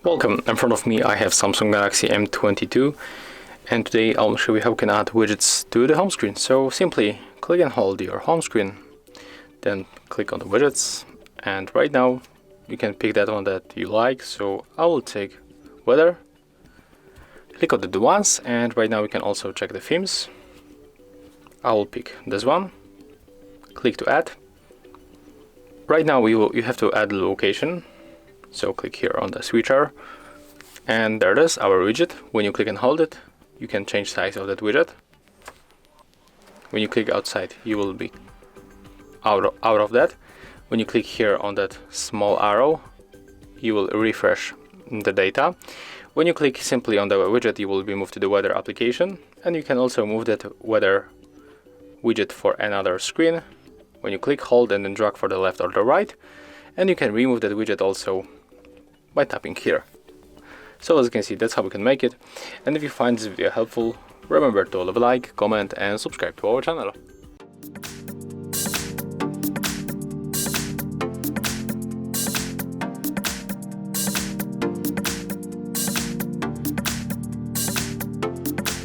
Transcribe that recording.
Welcome, in front of me I have Samsung Galaxy M22, and today I'll show you how you can add widgets to the home screen. So simply click and hold your home screen, then click on the widgets, and right now you can pick that one that you like. So I will take weather, click on the ones, and right now we can also check the themes. I will pick this one, click to add. Right now you have to add the location. So click here on the switcher, and there it is, our widget. When you click and hold it, you can change size of that widget. When you click outside, you will be out of that. When you click here on that small arrow, you will refresh the data. When you click simply on the widget, you will be moved to the weather application, and you can also move that weather widget for another screen. When you click, hold, and then drag for the left or the right, and you can remove that widget also by tapping here. So as you can see, that's how we can make it. And if you find this video helpful, remember to leave a like, comment and subscribe to our channel.